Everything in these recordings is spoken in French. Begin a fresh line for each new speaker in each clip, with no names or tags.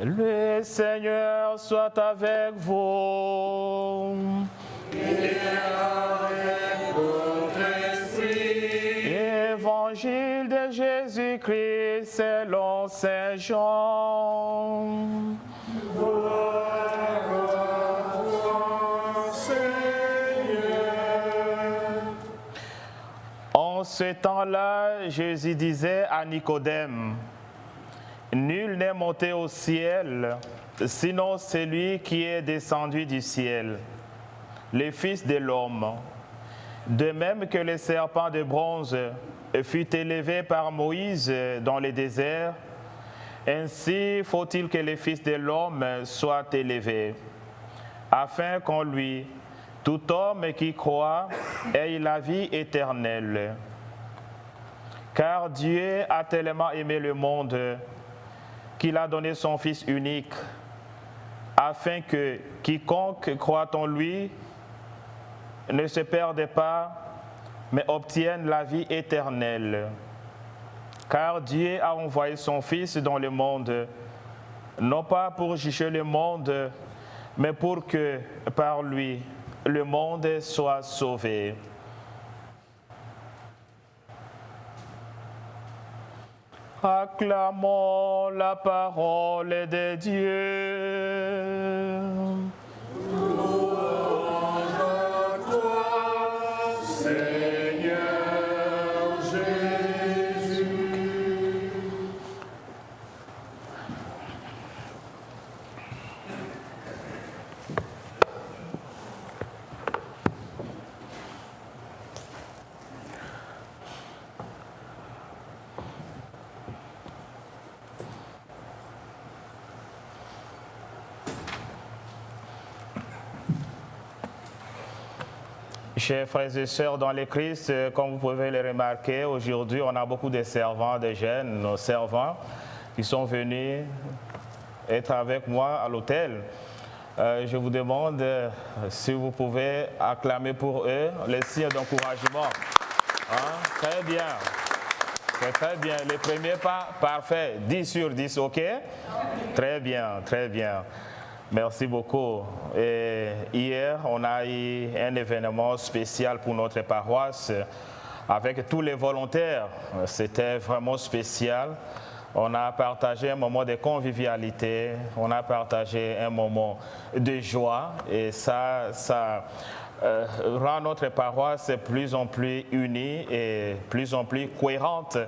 Le Seigneur soit avec vous.
Et avec votre esprit.
Évangile de Jésus-Christ selon Saint Jean.
Gloire à toi, Seigneur.
En ce temps-là, Jésus disait à Nicodème, « Nul n'est monté au ciel, sinon celui qui est descendu du ciel, le Fils de l'homme. De même que le serpent de bronze fut élevé par Moïse dans le désert, ainsi faut-il que le Fils de l'homme soit élevé, afin qu'en lui, tout homme qui croit ait la vie éternelle. Car Dieu a tellement aimé le monde qu'il a donné son Fils unique, afin que quiconque croit en lui ne se perde pas, mais obtienne la vie éternelle. Car Dieu a envoyé son Fils dans le monde, non pas pour juger le monde, mais pour que par lui, le monde soit sauvé. » Acclamons la parole de Dieu.
Louange à toi, Seigneur Jésus.
Chers frères et sœurs dans le Christ, comme vous pouvez le remarquer, aujourd'hui on a beaucoup de servants, de jeunes, nos servants qui sont venus être avec moi à l'hôtel. Je vous demande si vous pouvez acclamer pour eux les signes d'encouragement. Hein? Très bien. C'est très bien. Le premier pas, parfait. 10 sur 10, ok? Très bien, très bien. Merci beaucoup. Et hier, on a eu un événement spécial pour notre paroisse avec tous les volontaires. C'était vraiment spécial. On a partagé un moment de convivialité, on a partagé un moment de joie et ça rend notre paroisse plus en plus unie et plus en plus cohérente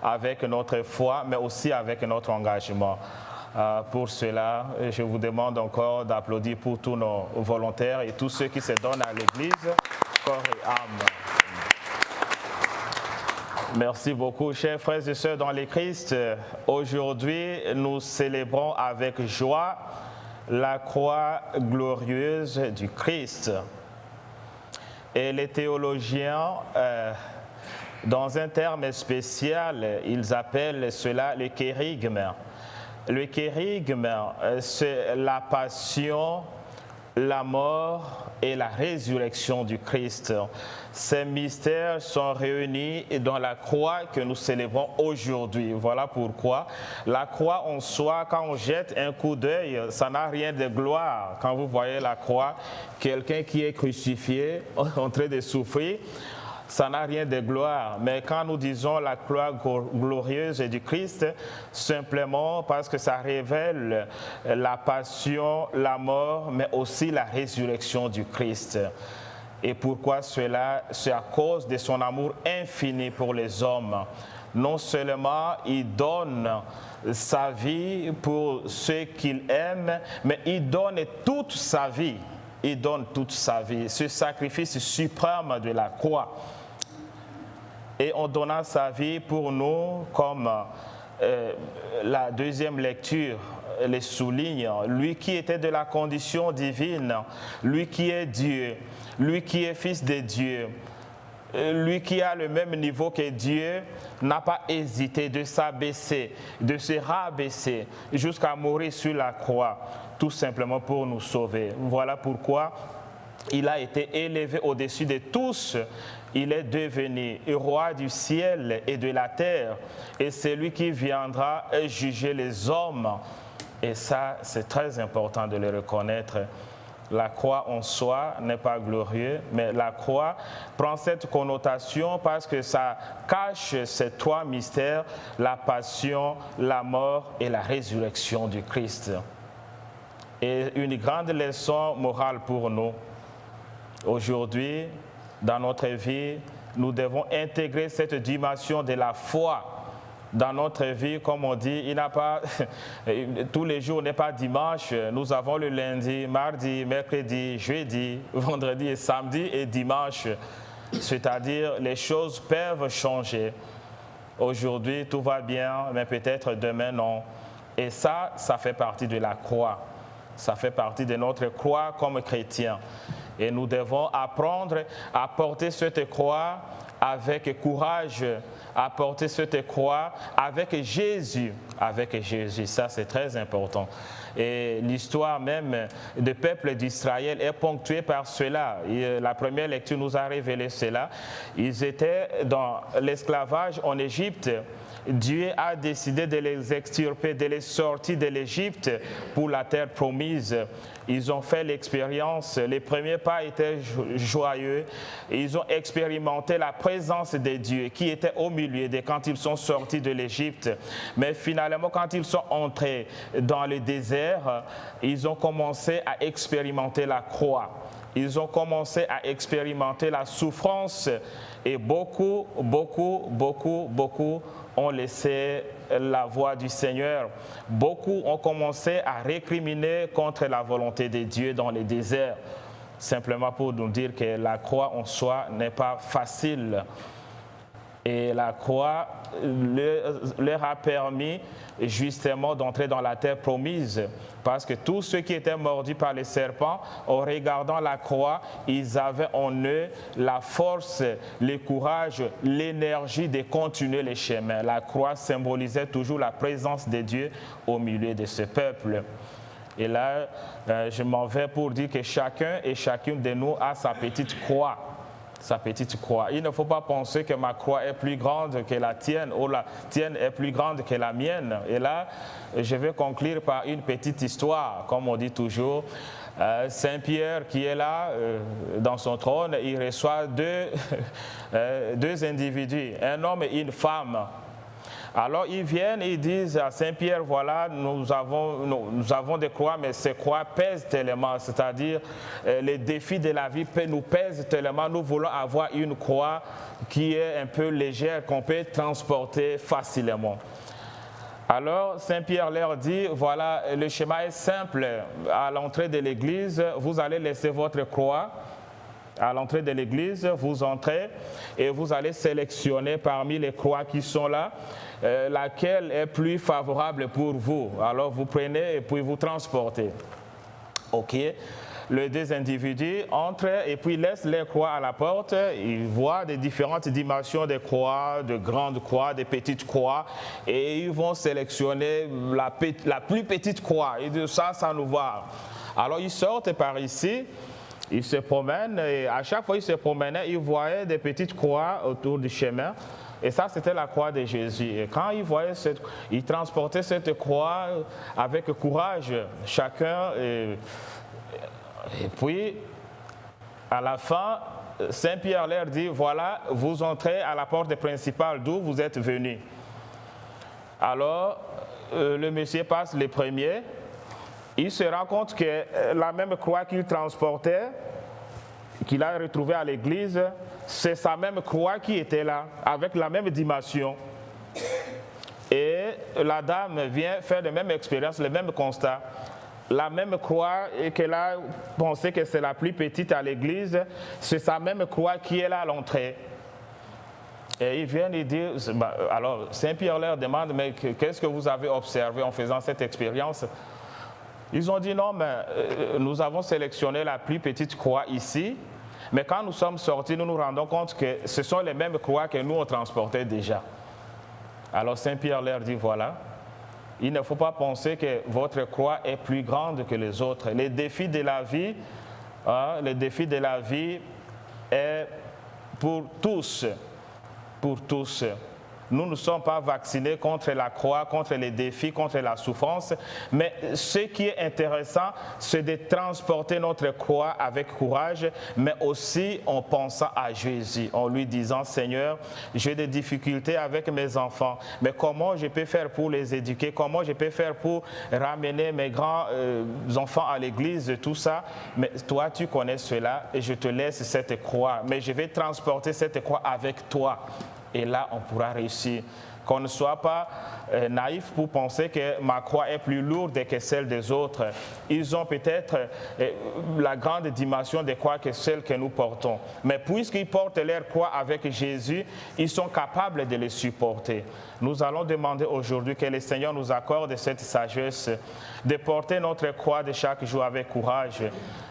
avec notre foi, mais aussi avec notre engagement. Pour cela, je vous demande encore d'applaudir pour tous nos volontaires et tous ceux qui se donnent à l'Église, corps et âme. Merci beaucoup, chers frères et sœurs dans le Christ. Aujourd'hui, nous célébrons avec joie la croix glorieuse du Christ. Et les théologiens, dans un terme spécial, ils appellent cela le kérygme. Le kérygme, c'est la passion, la mort et la résurrection du Christ. Ces mystères sont réunis dans la croix que nous célébrons aujourd'hui. Voilà pourquoi la croix en soi, quand on jette un coup d'œil, ça n'a rien de gloire. Quand vous voyez la croix, quelqu'un qui est crucifié, en train de souffrir, ça n'a rien de gloire. Mais quand nous disons la croix glorieuse du Christ, simplement parce que ça révèle la passion, la mort, mais aussi la résurrection du Christ. Et pourquoi cela? C'est à cause de son amour infini pour les hommes. Non seulement il donne sa vie pour ceux qu'il aime, mais il donne toute sa vie. Il donne toute sa vie. Ce sacrifice suprême de la croix. Et en donnant sa vie pour nous, comme la deuxième lecture le souligne, lui qui était de la condition divine, lui qui est Dieu, lui qui est fils de Dieu, lui qui a le même niveau que Dieu, n'a pas hésité de s'abaisser, de se rabaisser jusqu'à mourir sur la croix, tout simplement pour nous sauver. Voilà pourquoi il a été élevé au-dessus de tous. Il est devenu roi du ciel et de la terre, et c'est lui qui viendra juger les hommes Et ça, c'est très important de le reconnaître. La croix en soi n'est pas glorieux, mais la croix prend cette connotation parce que ça cache ces trois mystères, la passion, la mort et la résurrection du Christ. Et une grande leçon morale pour nous. Aujourd'hui, dans notre vie, nous devons intégrer cette dimension de la foi dans notre vie. Comme on dit, il n'a pas, tous les jours n'est pas dimanche. Nous avons le lundi, mardi, mercredi, jeudi, vendredi et samedi et dimanche. C'est-à-dire, les choses peuvent changer. Aujourd'hui, tout va bien, mais peut-être demain, non. Et ça fait partie de la croix. Ça fait partie de notre croix comme chrétiens. Et nous devons apprendre à porter cette croix avec courage, à porter cette croix avec Jésus. Avec Jésus, ça c'est très important. Et l'histoire même du peuple d'Israël est ponctuée par cela. Et la première lecture nous a révélé cela. Ils étaient dans l'esclavage en Égypte. Dieu a décidé de les extirper, de les sortir de l'Égypte pour la terre promise. Ils ont fait l'expérience, les premiers pas étaient joyeux. Ils ont expérimenté la présence de Dieu qui était au milieu de quand ils sont sortis de l'Égypte. Mais finalement, quand ils sont entrés dans le désert, ils ont commencé à expérimenter la croix. Ils ont commencé à expérimenter la souffrance et beaucoup ont laissé la voie du Seigneur. Beaucoup ont commencé à récriminer contre la volonté de Dieu dans les déserts. Simplement pour nous dire que la croix en soi n'est pas facile. Et la croix leur a permis justement d'entrer dans la terre promise. Parce que tous ceux qui étaient mordus par les serpents, en regardant la croix, ils avaient en eux la force, le courage, l'énergie de continuer les chemins. La croix symbolisait toujours la présence de Dieu au milieu de ce peuple. Et là, je m'en vais pour dire que chacun et chacune de nous a sa petite croix. Sa petite croix. Il ne faut pas penser que ma croix est plus grande que la tienne ou la tienne est plus grande que la mienne. Et là, je vais conclure par une petite histoire. Comme on dit toujours, Saint Pierre qui est là dans son trône, il reçoit deux individus, un homme et une femme. Alors ils viennent et ils disent à Saint Pierre, voilà, nous avons des croix, mais ces croix pèsent tellement, c'est-à-dire les défis de la vie nous pèsent tellement, nous voulons avoir une croix qui est un peu légère, qu'on peut transporter facilement. Alors Saint Pierre leur dit, voilà, le schéma est simple, à l'entrée de l'église, vous allez laisser votre croix. À l'entrée de l'église, vous entrez et vous allez sélectionner parmi les croix qui sont là, laquelle est plus favorable pour vous. Alors vous prenez et puis vous transportez. Ok. Les deux individus entrent et puis laissent les croix à la porte. Ils voient des différentes dimensions des croix, de grandes croix, des petites croix, et ils vont sélectionner la plus petite croix. Ils disent ça nous va. Alors ils sortent par ici. Ils se promènent et à chaque fois qu'ils se promenaient, ils voyaient des petites croix autour du chemin. Et ça, c'était la croix de Jésus. Et quand ils voyaient ils transportaient cette croix avec courage, chacun. Et puis, à la fin, Saint Pierre leur dit, voilà, vous entrez à la porte principale d'où vous êtes venus. Alors, le monsieur passe le premier. Il se rend compte que la même croix qu'il transportait, qu'il a retrouvée à l'église, c'est sa même croix qui était là, avec la même dimension. Et la dame vient faire la même expérience, le même constat. La même croix qu'elle a pensé que c'est la plus petite à l'église, c'est sa même croix qui est là à l'entrée. Et ils viennent et disent, alors Saint Pierre leur demande, mais qu'est-ce que vous avez observé en faisant cette expérience? Ils ont dit non, mais nous avons sélectionné la plus petite croix ici, mais quand nous sommes sortis, nous nous rendons compte que ce sont les mêmes croix que nous on transportait déjà. Alors Saint Pierre leur dit voilà, il ne faut pas penser que votre croix est plus grande que les autres. Les défis de la vie, le défi de la vie est pour tous, pour tous. Nous ne sommes pas vaccinés contre la croix, contre les défis, contre la souffrance. Mais ce qui est intéressant, c'est de transporter notre croix avec courage, mais aussi en pensant à Jésus, en lui disant, Seigneur, j'ai des difficultés avec mes enfants, mais comment je peux faire pour les éduquer? Comment je peux faire pour ramener mes grands enfants à l'église, tout ça? Mais toi, tu connais cela et je te laisse cette croix. Mais je vais transporter cette croix avec toi. Et là, on pourra réussir. Qu'on ne soit pas naïf pour penser que ma croix est plus lourde que celle des autres. Ils ont peut-être la grande dimension des croix que celle que nous portons. Mais puisqu'ils portent leur croix avec Jésus, ils sont capables de les supporter. Nous allons demander aujourd'hui que le Seigneur nous accorde cette sagesse de porter notre croix de chaque jour avec courage,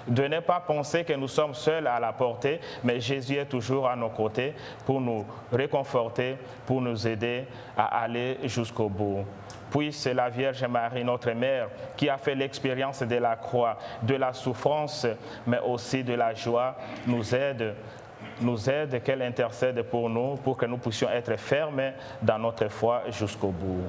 de ne pas penser que nous sommes seuls à la porter, mais Jésus est toujours à nos côtés pour nous réconforter, pour nous aider à aller jusqu'au bout. Puis c'est la Vierge Marie, notre Mère, qui a fait l'expérience de la croix, de la souffrance, mais aussi de la joie, nous aide, qu'elle intercède pour nous, pour que nous puissions être fermes dans notre foi jusqu'au bout.